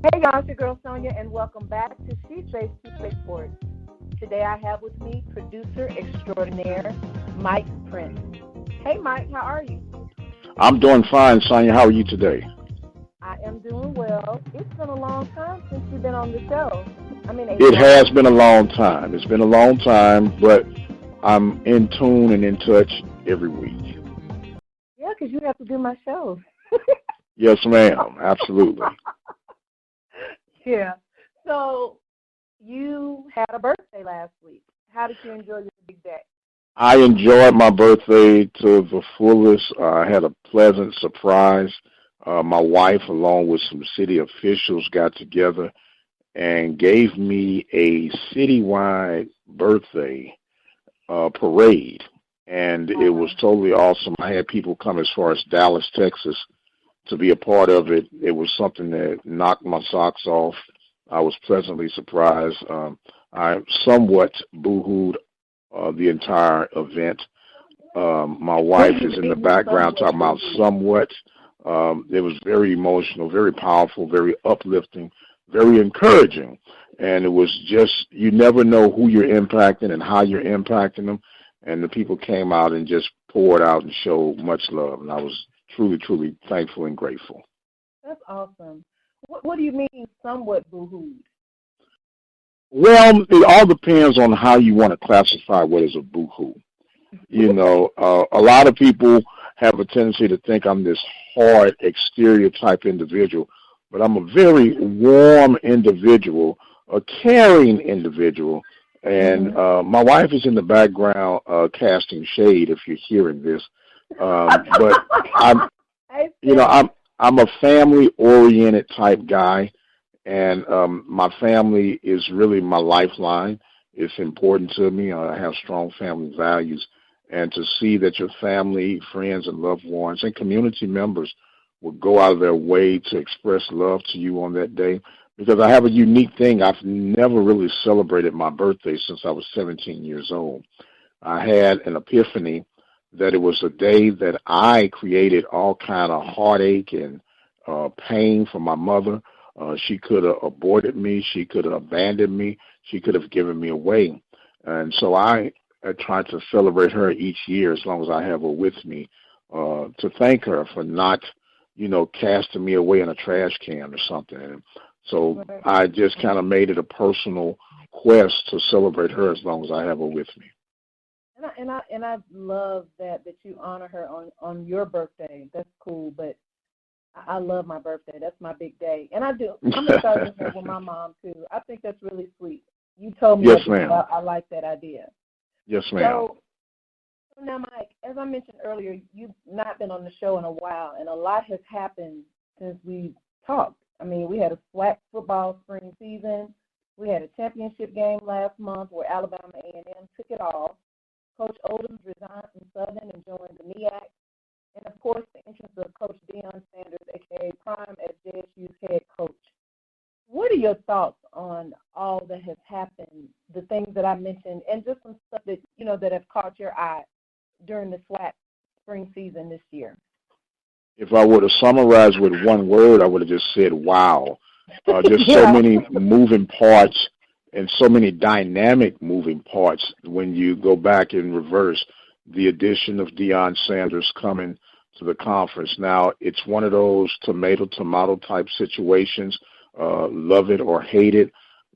Hey y'all, it's your girl Sonja, and welcome back to She Says She Play Sports. Today I have with me producer extraordinaire Mike Prince. Hey Mike, how are you? I'm doing fine, Sonia. How are you today? I am doing well. It's been a long time since you've been on the show. I mean, a It has long been a long time. It's been a long time, but I'm in tune and in touch every week. Yeah, because you have to do my shows. Yes, ma'am. Absolutely. Yeah. So you had a birthday last week. How did you enjoy your big day? I enjoyed my birthday to the fullest. I had a pleasant surprise. My wife, along with some city officials, got together and gave me a citywide birthday parade, and it was totally awesome. I had people come as far as Dallas, Texas, to be a part of it. It was something that knocked my socks off. I was pleasantly surprised. I somewhat boohooed the entire event. My What do wife you is in the mean background somewhat talking about boo-hoo? somewhat. It was very emotional, very powerful, very uplifting, very encouraging. And it was just, you never know who you're impacting and how you're impacting them. And the people came out and just poured out and showed much love. And I was truly, truly thankful and grateful. That's awesome. What do you mean somewhat boo-hooed? Well, it all depends on how you want to classify what is a boohoo. A lot of people have a tendency to think I'm this hard exterior type individual, but I'm a very warm individual, a caring individual, and Mm-hmm. my wife is in the background casting shade if you're hearing this. But I'm, I you know, see. I'm a family oriented type guy, and my family is really my lifeline. It's important to me. I have strong family values, and to see that your family, friends, and loved ones and community members will go out of their way to express love to you on that day. Because I have a unique thing. I've never really celebrated my birthday since I was 17 years old. I had an epiphany that it was a day that I created all kind of heartache and pain for my mother. She could have aborted me. She could have abandoned me. She could have given me away. And so I try to celebrate her each year as long as I have her with me, to thank her for not, casting me away in a trash can or something. And so Right. I just kind of made it a personal quest to celebrate her as long as I have her with me. And I love that you honor her on your birthday. That's cool. But I love my birthday. That's my big day. And I do. I'm excited to have with my mom too. I think that's really sweet. You told me Yes, that ma'am. before. I like that idea. Yes, ma'am. So now, Mike, as I mentioned earlier, you've not been on the show in a while, and a lot has happened since we talked. I mean, we had a SWAC football spring season. We had a championship game last month where Alabama A&M took it all. Coach Odoms resigned from Southern and joined the MEAC. And, of course, the entrance of Coach Deion Sanders, a.k.a. Prime, as JSU's head coach. What are your thoughts on all that has happened, the things that I mentioned, and just some stuff that have caught your eye during the SWAC spring season this year? If I were to summarize with one word, I would have just said, wow. Just so Yeah. many moving parts and so many dynamic moving parts when you go back in reverse. The addition of Deion Sanders coming to the conference. Now, it's one of those tomato type situations, love it or hate it.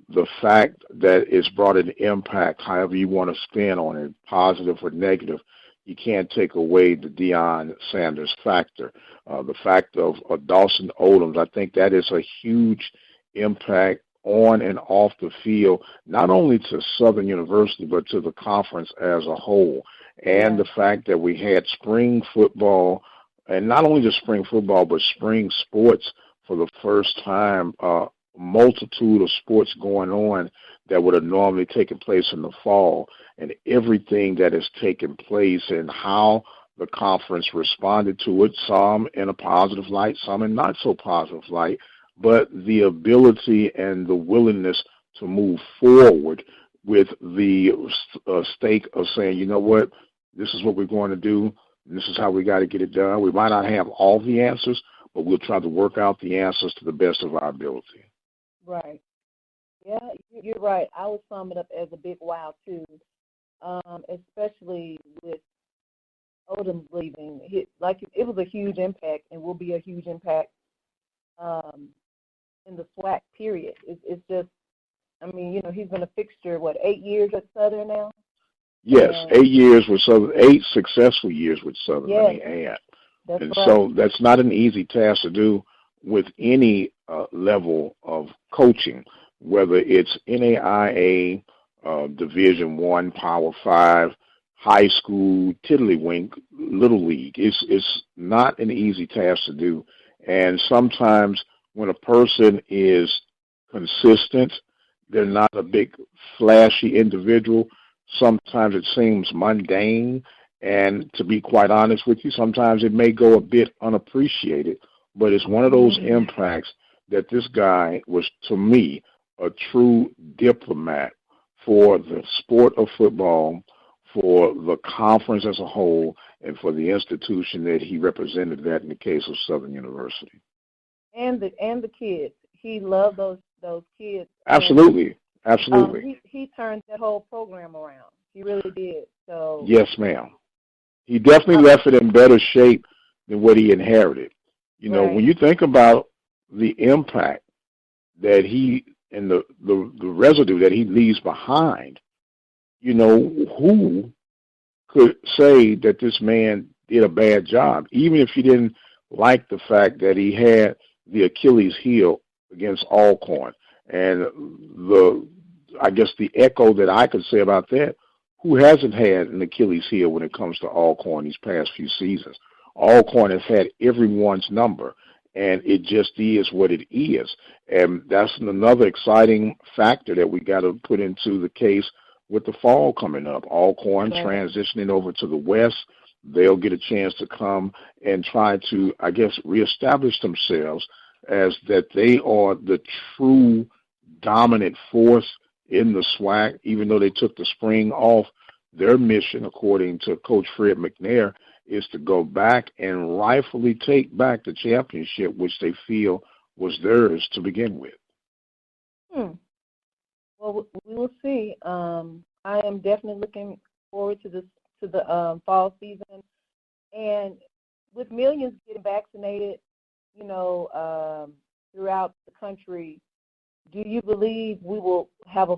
The fact that it's brought an impact, however you want to spin on it, positive or negative, you can't take away the Deion Sanders factor. The fact of Dawson Odoms, I think that is a huge impact on and off the field, not only to Southern University, but to the conference as a whole. And Yeah. the fact that we had spring football, and not only just spring football, but spring sports for the first time, multitude of sports going on that would have normally taken place in the fall, and everything that has taken place and how the conference responded to it, some in a positive light, some in not so positive light, but the ability and the willingness to move forward with the stake of saying, you know what, this is what we're going to do, and this is how we got to get it done. We might not have all the answers, but we'll try to work out the answers to the best of our ability. Right. Yeah, you're right. I would sum it up as a big wow too, especially with Odom's leaving. Like it was a huge impact, and will be a huge impact um, in the SWAC period. It's just, I mean, he's been a fixture. What, 8 years at Southern now? Yes, And 8 years with Southern, 8 successful years with Southern, let yes, me add. that's And right. so that's not an easy task to do with any level of coaching, whether it's NAIA, Division One, Power Five, high school, tiddlywink, little league. It's not an easy task to do. And sometimes when a person is consistent, they're not a big flashy individual. Sometimes it seems mundane, and to be quite honest with you, sometimes it may go a bit unappreciated, but it's one of those impacts that this guy was, to me, a true diplomat for the sport of football, for the conference as a whole, and for the institution that he represented, that in the case of Southern University. And the kids. He loved those kids. Absolutely. Absolutely. He turned that whole program around. He really did. So Yes, ma'am. He definitely left it in better shape than what he inherited. right. When you think about the impact that he and the residue that he leaves behind, who could say that this man did a bad job, even if you didn't like the fact that he had the Achilles heel against Alcorn. And I guess the echo that I could say about that, who hasn't had an Achilles heel when it comes to Alcorn these past few seasons? Alcorn has had everyone's number, and it just is what it is. And that's another exciting factor that we got to put into the case with the fall coming up. Alcorn transitioning over to the West, they'll get a chance to come and try to, I guess, reestablish themselves as that they are the true dominant force in the SWAC, even though they took the spring off. Their mission, according to Coach Fred McNair, is to go back and rightfully take back the championship, which they feel was theirs to begin with. Well, we will see. I am definitely looking forward to the fall season, and with millions getting vaccinated, throughout the country. Do you believe we will have a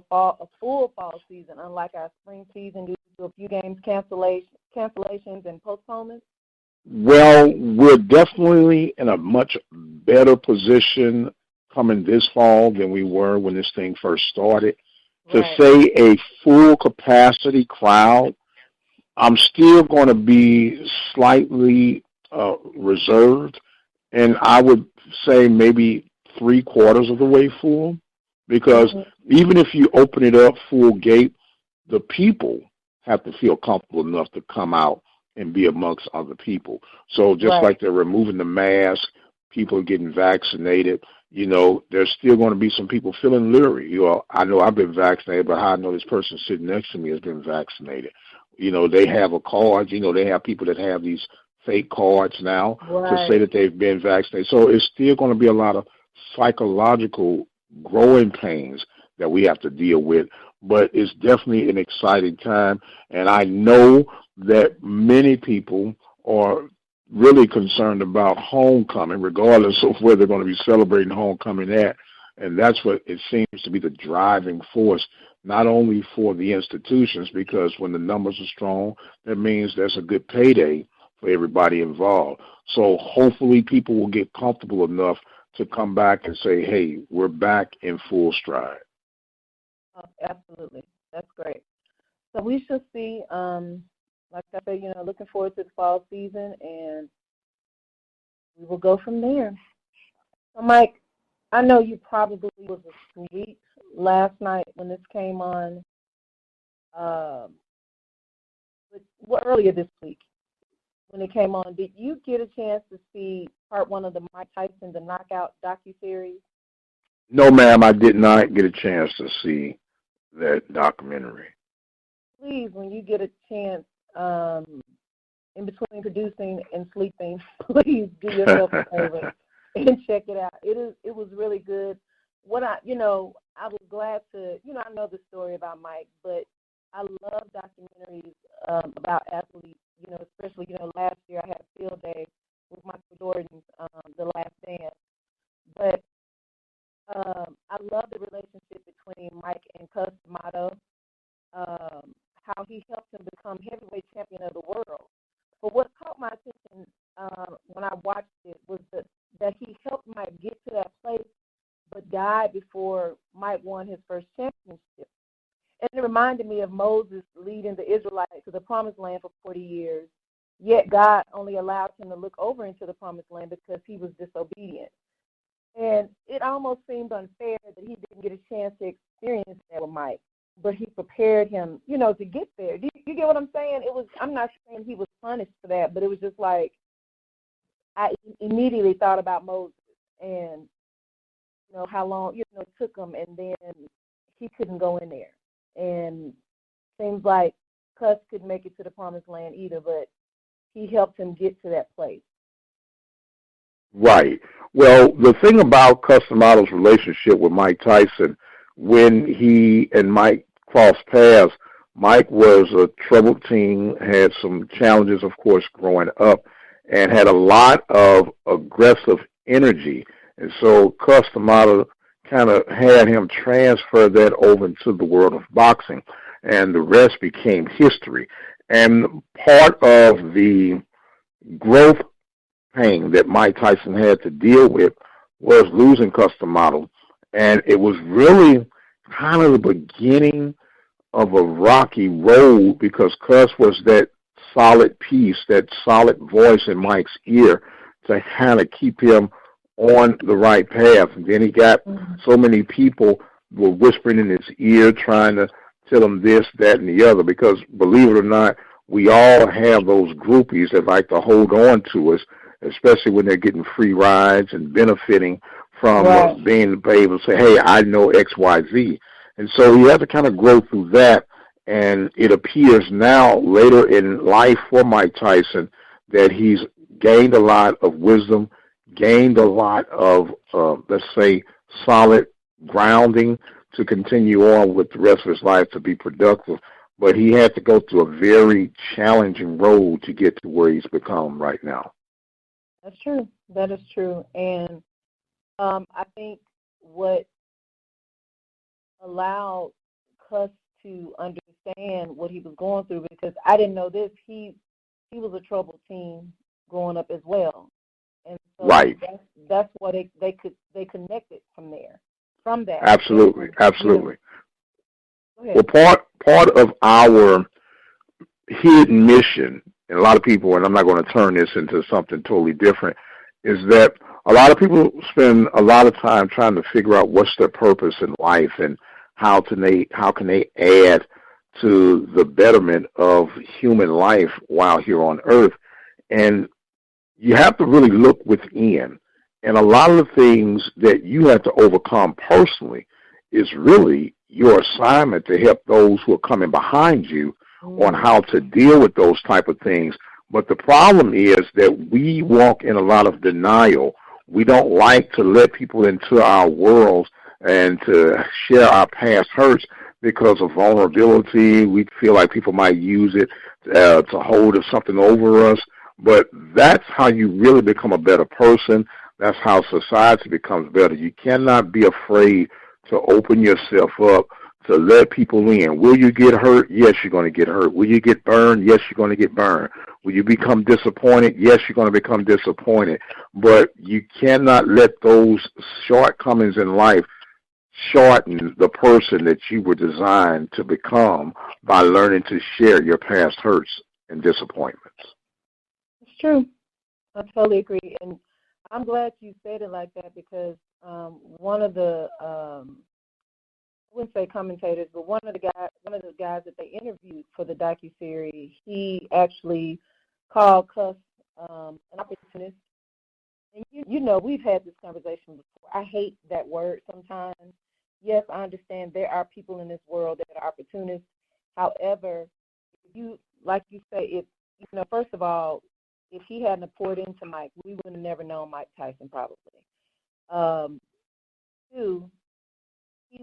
full fall season, unlike our spring season, due to a few games cancellations and postponements? Well, we're definitely in a much better position coming this fall than we were when this thing first started. To say a full capacity crowd, I'm still going to be slightly reserved, and I would say maybe 3/4 of the way full, because even if you open it up full gate, the people have to feel comfortable enough to come out and be amongst other people. So just like they're removing the mask, people are getting vaccinated, there's still going to be some people feeling leery. I know I've been vaccinated, but how I know this person sitting next to me has been vaccinated. They have a card. They have people that have these fake cards now to say that they've been vaccinated. So it's still going to be a lot of psychological growing pains that we have to deal with. But it's definitely an exciting time, and I know that many people are really concerned about homecoming, regardless of where they're going to be celebrating homecoming at. And that's what it seems to be the driving force, not only for the institutions, because when the numbers are strong, that means there's a good payday for everybody involved. So hopefully people will get comfortable enough to come back and say, hey, we're back in full stride. Oh, absolutely. That's great. So we shall see. Like I said, looking forward to the fall season, and we will go from there. So, Mike, I know you probably was asleep last night when this came on, earlier this week when it came on. Did you get a chance to see part one of the Mike Tyson, the Knockout docuseries? No, ma'am, I did not get a chance to see that documentary. Please, when you get a chance, in between producing and sleeping, please do yourself a favor and check it out. It was really good. I was glad to, I know the story about Mike, but I love documentaries about athletes, especially, last year I had a field day with Michael Jordan's The Last Dance. But I love the relationship between Mike and Cus D'Amato, how he helped him become heavyweight champion of the world. But what caught my attention when I watched it was that he helped Mike get to that place, but died before Mike won his first championship. And it reminded me of Moses leading the Israelites to the Promised Land for 40 years, yet God only allowed him to look over into the Promised Land because he was disobedient. And it almost seemed unfair that he didn't get a chance to experience that with Mike, but he prepared him, to get there. Do you get what I'm saying? I'm not saying he was punished for that, but it was just like I immediately thought about Moses and, how long, it took him, and then he couldn't go in there. And seems like Cus couldn't make it to the Promised Land either, but he helped him get to that place. Right. Well, the thing about Cus D'Amato's relationship with Mike Tyson, when he and Mike crossed paths, Mike was a troubled teen, had some challenges, of course, growing up, and had a lot of aggressive energy. And so Cus D'Amato kind of had him transfer that over into the world of boxing, and the rest became history. And part of the growth pain that Mike Tyson had to deal with was losing Cus D'Amato, and it was really kind of the beginning of a rocky road because Cus was that solid piece, that solid voice in Mike's ear to kind of keep him on the right path. And then he got so many people were whispering in his ear, trying to tell him this, that, and the other, because believe it or not, we all have those groupies that like to hold on to us, especially when they're getting free rides and benefiting from being able to say, hey, I know X, Y, Z. And so he had to kind of grow through that. And it appears now, later in life for Mike Tyson, that he's gained a lot of wisdom, gained a lot of, let's say, solid grounding to continue on with the rest of his life to be productive. But he had to go through a very challenging road to get to where he's become right now. That's true. That is true. And I think what allowed Cus to understand what he was going through, because I didn't know this, he was a troubled teen growing up as well. And so that's what they connected from there. From that. Absolutely. Yeah. Well, part of our hidden mission, and a lot of people, and I'm not going to turn this into something totally different, is that a lot of people spend a lot of time trying to figure out what's their purpose in life and how can they add to the betterment of human life while here on Earth. And you have to really look within. And a lot of the things that you have to overcome personally is really your assignment to help those who are coming behind you on how to deal with those type of things. But the problem is that we walk in a lot of denial. We don't like to let people into our worlds and to share our past hurts because of vulnerability. We feel like people might use it to hold something over us. But that's how you really become a better person. That's how society becomes better. You cannot be afraid to open yourself up, to let people in. Will you get hurt? Yes, you're going to get hurt. Will you get burned? Yes, you're going to get burned. Will you become disappointed? Yes, you're going to become disappointed. But you cannot let those shortcomings in life shorten the person that you were designed to become by learning to share your past hurts and disappointments. It's true. I totally agree. And I'm glad you said it like that because one of the I wouldn't say commentators, but one of the guys that they interviewed for the docuseries, he actually called Cus an opportunist. And you know, we've had this conversation before. I hate that word sometimes. Yes, I understand there are people in this world that are opportunists. However, like you say, first of all, if he hadn't poured into Mike, we would have never known Mike Tyson probably. Two,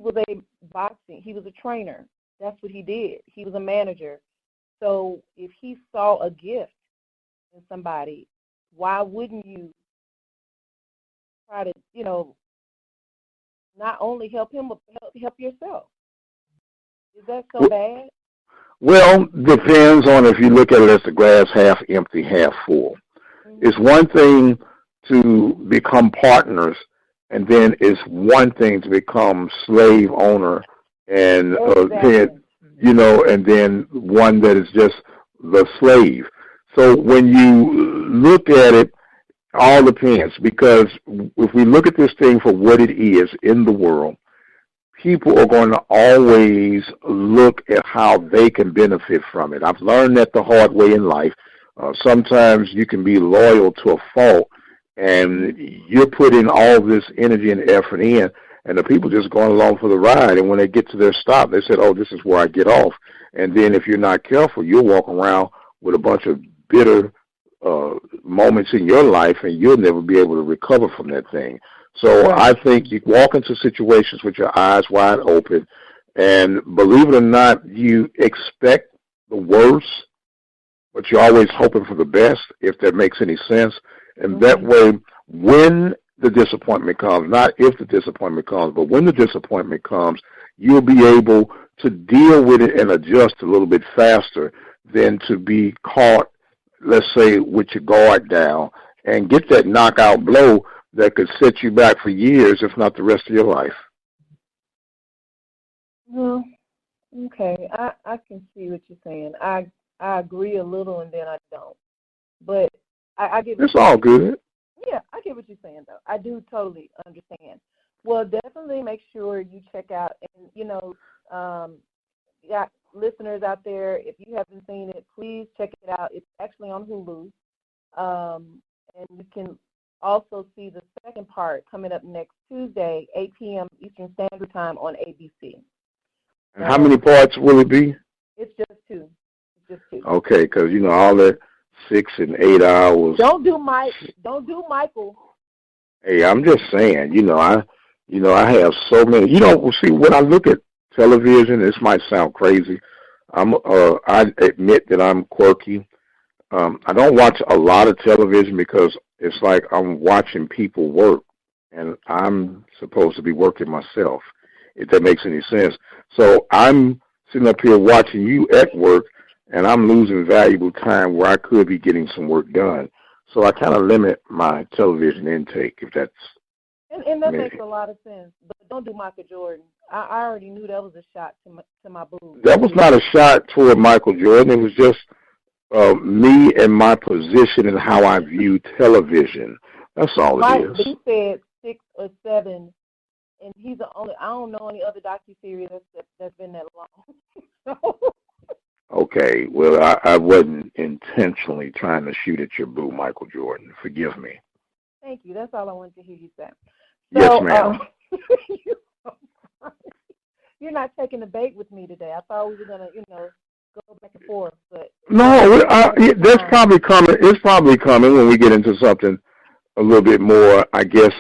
was a boxing. He was a trainer. That's what he did. He was a manager. So if he saw a gift in somebody, why wouldn't you try to, not only help him, but help yourself? Is that so bad? Well, depends on if you look at it as the glass half empty, half full. Mm-hmm. It's one thing to become partners, and then it's one thing to become slave owner, and exactly. And then one that is just the slave. So when you look at it, all depends, because if we look at this thing for what it is in the world, people are going to always look at how they can benefit from it. I've learned that the hard way in life. Sometimes you can be loyal to a fault, and you're putting all this energy and effort in, and the people just going along for the ride. And when they get to their stop, they said, oh, this is where I get off. And then if you're not careful, you'll walk around with a bunch of bitter moments in your life, and you'll never be able to recover from that thing. So right. I think you walk into situations with your eyes wide open, and believe it or not, you expect the worst, but you're always hoping for the best, if that makes any sense. And that way, when the disappointment comes, not if the disappointment comes, but when the disappointment comes, you'll be able to deal with it and adjust a little bit faster than to be caught, let's say, with your guard down and get that knockout blow that could set you back for years, if not the rest of your life. Well, okay, I can see what you're saying. I agree a little, and then I don't. But I get. It's all good. Yeah, I get what you're saying, though. I do totally understand. Well, definitely make sure you check out, and you got listeners out there. If you haven't seen it, please check it out. It's actually on Hulu, and you can also see the second part coming up next Tuesday, 8 p.m. Eastern Standard Time on ABC. And how many parts will it be? It's just two. Okay, because all that 6 and 8 hours. Don't do Michael. Hey, I'm just saying. I have so many. See, when I look at television, this might sound crazy. I admit that I'm quirky. I don't watch a lot of television because it's like I'm watching people work, and I'm supposed to be working myself, if that makes any sense. So I'm sitting up here watching you at work, and I'm losing valuable time where I could be getting some work done. So I kind of limit my television intake, if that's... And that makes a lot of sense. But don't do Michael Jordan. I already knew that was a shot to my boobs. That was not a shot toward Michael Jordan. It was just me and my position and how I view television. That's all it is. He said 6 or 7, and he's the only. I don't know any other docuseries that's been that long. Okay, well, I wasn't intentionally trying to shoot at your boo, Michael Jordan. Forgive me. Thank you. That's all I wanted to hear you say. Yes, ma'am. You're not taking a bait with me today. I thought we were gonna, go back and forth, but no, that's probably coming. It's probably coming when we get into something a little bit more, I guess,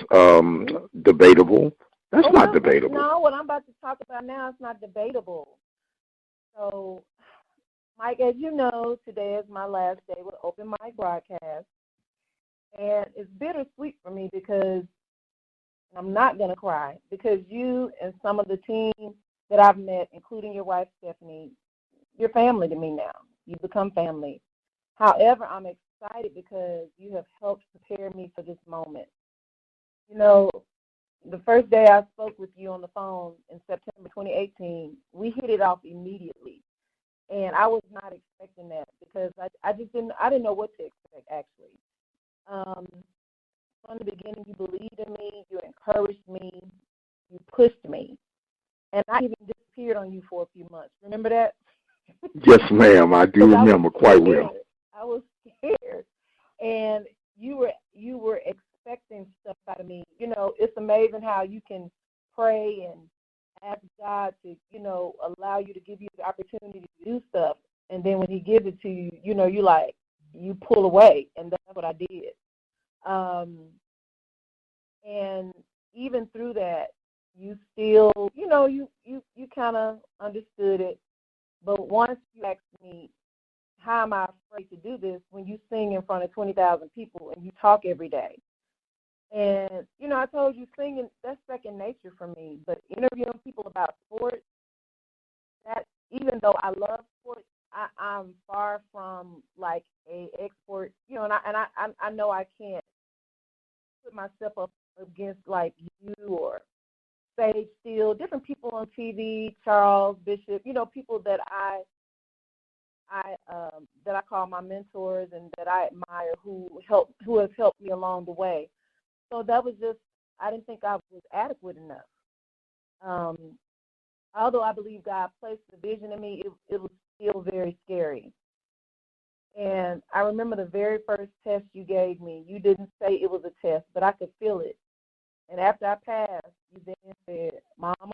debatable. That's not debatable. No, what I'm about to talk about now is not debatable. So, Mike, as you know, today is my last day with Open Mic Broadcast, and it's bittersweet for me because I'm not gonna cry, because you and some of the team that I've met, including your wife Stephanie, you're family to me now. You've become family. However, I'm excited because you have helped prepare me for this moment. The first day I spoke with you on the phone in September 2018, we hit it off immediately. And I was not expecting that because I didn't know what to expect, actually. From the beginning, you believed in me, you encouraged me, you pushed me. And I even disappeared on you for a few months. Remember that? Yes, ma'am. I do remember quite well. I was scared. And you were expecting stuff out of me. It's amazing how you can pray and ask God to, allow you to give you the opportunity to do stuff. And then when he gives it to you, you pull away. And that's what I did. And even through that, you still, you kind of understood it. But once you asked me, how am I afraid to do this when you sing in front of 20,000 people and you talk every day? And, I told you singing, that's second nature for me. But interviewing people about sports, that even though I love sports, I'm far from like a expert, and I know I can't put myself up against like you or Sage Steele, different people on TV, Charles Bishop, people that I call my mentors and that I admire who have helped me along the way. So that was just, I didn't think I was adequate enough. Although I believe God placed the vision in me, it was still very scary. And I remember the very first test you gave me. You didn't say it was a test, but I could feel it. And after I passed, you then said, Mama,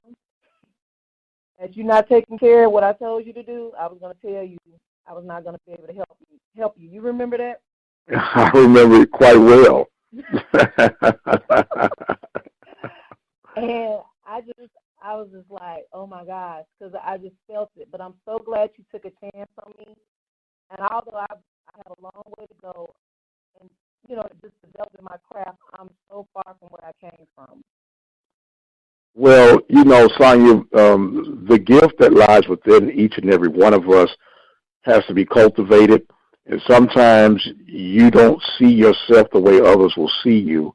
as you're not taking care of what I told you to do, I was going to tell you I was not going to be able to help you. You remember that? I remember it quite well. And I was just like, oh my gosh, because I just felt it. But I'm so glad you took a chance on me. And although I have a long way to go, and just developing my craft, I'm so far from where I came from. Well, Sonja, the gift that lies within each and every one of us has to be cultivated. And sometimes you don't see yourself the way others will see you.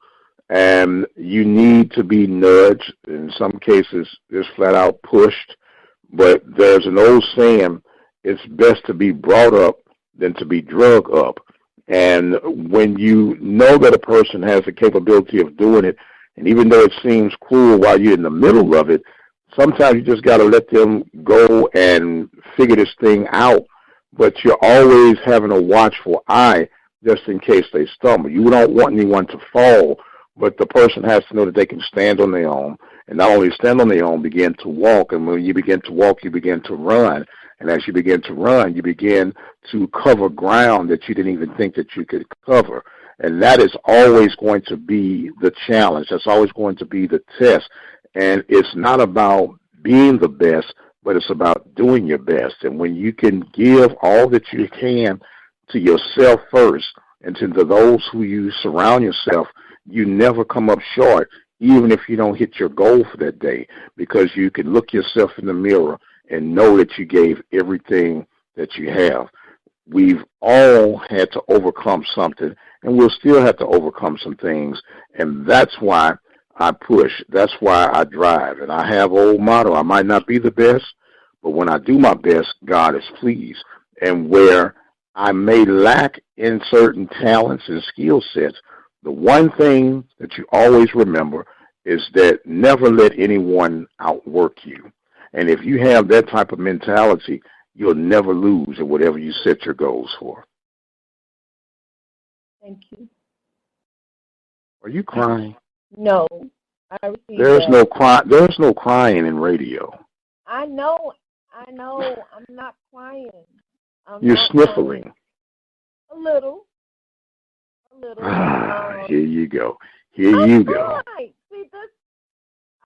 And you need to be nudged. In some cases, just flat out pushed. But there's an old saying, it's best to be brought up than to be drug up. And when you know that a person has the capability of doing it, and even though it seems cruel while you're in the middle of it, sometimes you just got to let them go and figure this thing out. But you're always having a watchful eye just in case they stumble. You don't want anyone to fall, but the person has to know that they can stand on their own. And not only stand on their own, begin to walk. And when you begin to walk, you begin to run. And as you begin to run, you begin to cover ground that you didn't even think that you could cover. And that is always going to be the challenge. That's always going to be the test. And it's not about being the best, but it's about doing your best. And when you can give all that you can to yourself first and to those who you surround yourself, you never come up short, even if you don't hit your goal for that day, because you can look yourself in the mirror and know that you gave everything that you have. We've all had to overcome something, and we'll still have to overcome some things, and that's why I push. That's why I drive. And I have an old motto, I might not be the best, but when I do my best, God is pleased. And where I may lack in certain talents and skill sets, the one thing that you always remember is that never let anyone outwork you. And if you have that type of mentality, you'll never lose at whatever you set your goals for. Thank you. Are you crying? No. I received There's that. no cry. There's no crying in radio. I know. I'm not crying. You're sniffling. Crying. A little. Here you go. You go. Right. See,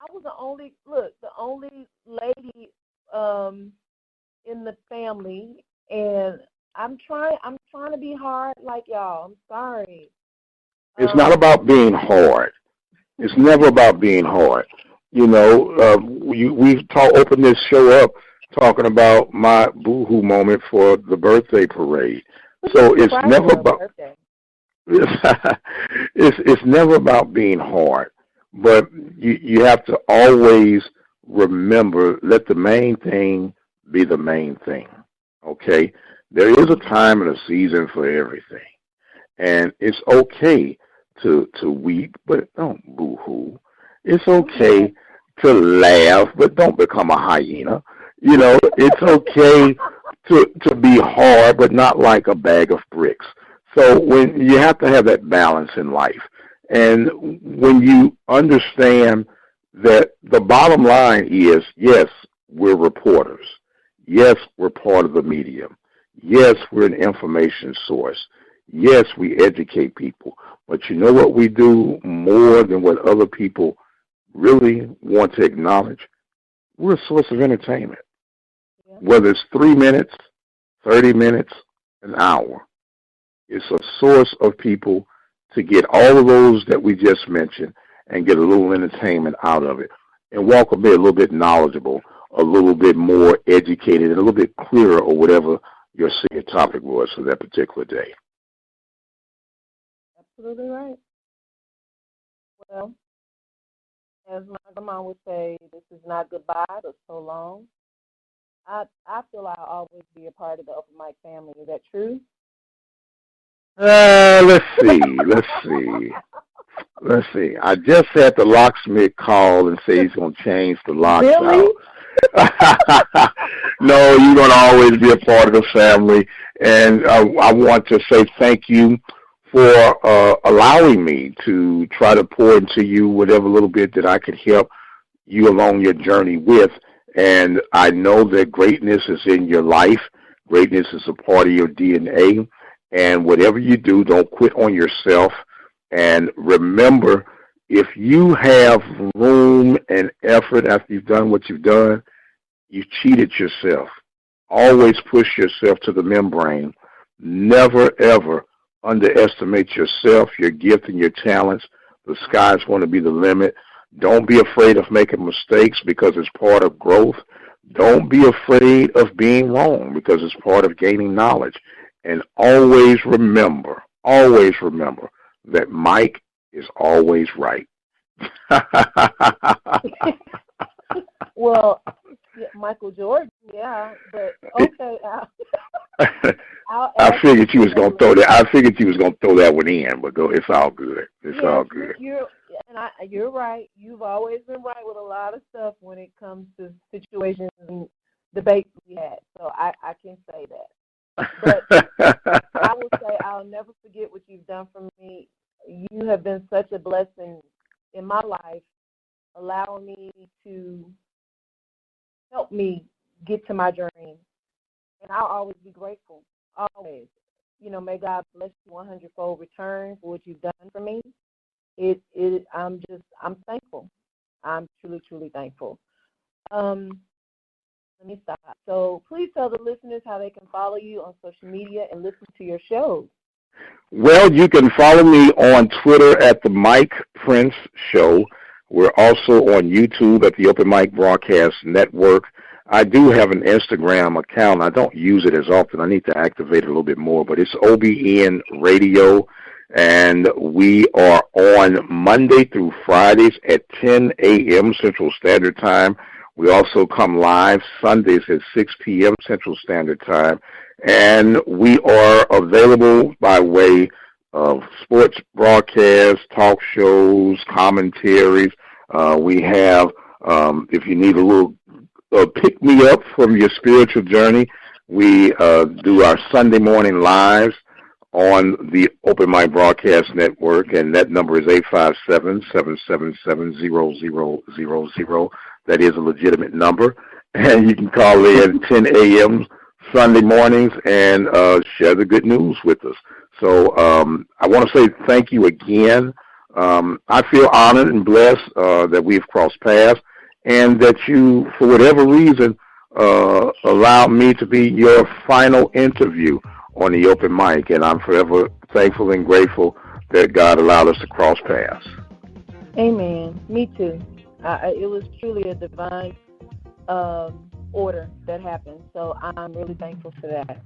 I was the only lady in the family, and I'm trying to be hard like y'all. I'm sorry. It's not about being hard. It's never about being hard. We've opened this show up talking about my boohoo moment for the birthday parade. So it's never about it's never about being hard, but you have to always remember, let the main thing be the main thing. Okay, there is a time and a season for everything, and it's okay to weep, but don't boo-hoo. It's okay to laugh, but don't become a hyena. It's okay to be hard, but not like a bag of bricks. So when you have to have that balance in life, and when you understand that the bottom line is, yes, we're reporters. Yes, we're part of the media. Yes, we're an information source. Yes, we educate people. But you know what we do more than what other people really want to acknowledge, we're a source of entertainment. Yeah. Whether it's 3 minutes, 30 minutes, an hour, it's a source of people to get all of those that we just mentioned and get a little entertainment out of it and walk away a little bit knowledgeable, a little bit more educated, and a little bit clearer or whatever your senior topic was for that particular day. Absolutely right. Well, as my grandma would say, this is not goodbye, but so long. I feel I'll always be a part of the open mic family. Is that true? Let's see. Let's see. Let's see. I just had the locksmith call and say he's going to change the locks Really? out. No, you're going to always be a part of the family. And I want to say thank you for allowing me to try to pour into you whatever little bit that I could help you along your journey with. And I know that greatness is in your life. Greatness is a part of your DNA. And whatever you do, don't quit on yourself. And remember, if you have room and effort after you've done what you've done, you cheated yourself. Always push yourself to the membrane. Never, ever underestimate yourself, your gift, and your talents. The sky's going to be the limit. Don't be afraid of making mistakes because it's part of growth. Don't be afraid of being wrong because it's part of gaining knowledge. And always remember that Mike is always right. Well, yeah, Michael Jordan, yeah, but okay. I figured you was gonna throw that. I figured you was gonna throw that one in, but go. It's all good. It's all good. You're right. You've always been right with a lot of stuff when it comes to situations and debates we had. So I can say that. But I will say I'll never forget what you've done for me. You have been such a blessing in my life, allowing me to help me get to my dream. And I'll always be grateful. Always. May God bless you 100-fold return for what you've done for me. I'm thankful. I'm truly, truly thankful. Let me stop. So please tell the listeners how they can follow you on social media and listen to your shows. Well, you can follow me on Twitter at the Mike Prince Show. We're also on YouTube at the Open Mic Broadcast Network. I do have an Instagram account. I don't use it as often. I need to activate it a little bit more, but it's OBN Radio, and we are on Monday through Fridays at 10 a.m. Central Standard Time. We also come live Sundays at 6 p.m. Central Standard Time, and we are available by way of sports broadcasts, talk shows, commentaries. We have, if you need a little pick me up from your spiritual journey, we do our Sunday morning lives on the Open Mic Broadcast Network, and that number is 857-777-0000. That is a legitimate number, and you can call in 10 a.m. Sunday mornings and share the good news with us. So I want to say thank you again. I feel honored and blessed that we've crossed paths and that you, for whatever reason, allowed me to be your final interview on the open mic. And I'm forever thankful and grateful that God allowed us to cross paths. Amen. Me too. It was truly a divine order that happened. So I'm really thankful for that.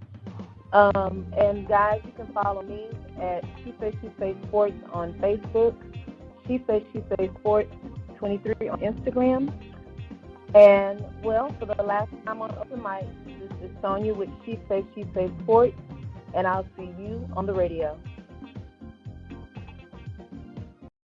And guys, you can follow me at She Say Sports on Facebook, She Say Sports 23 on Instagram. And well, for the last time on Open Mic, this is Sonja with She Say Sports, and I'll see you on the radio.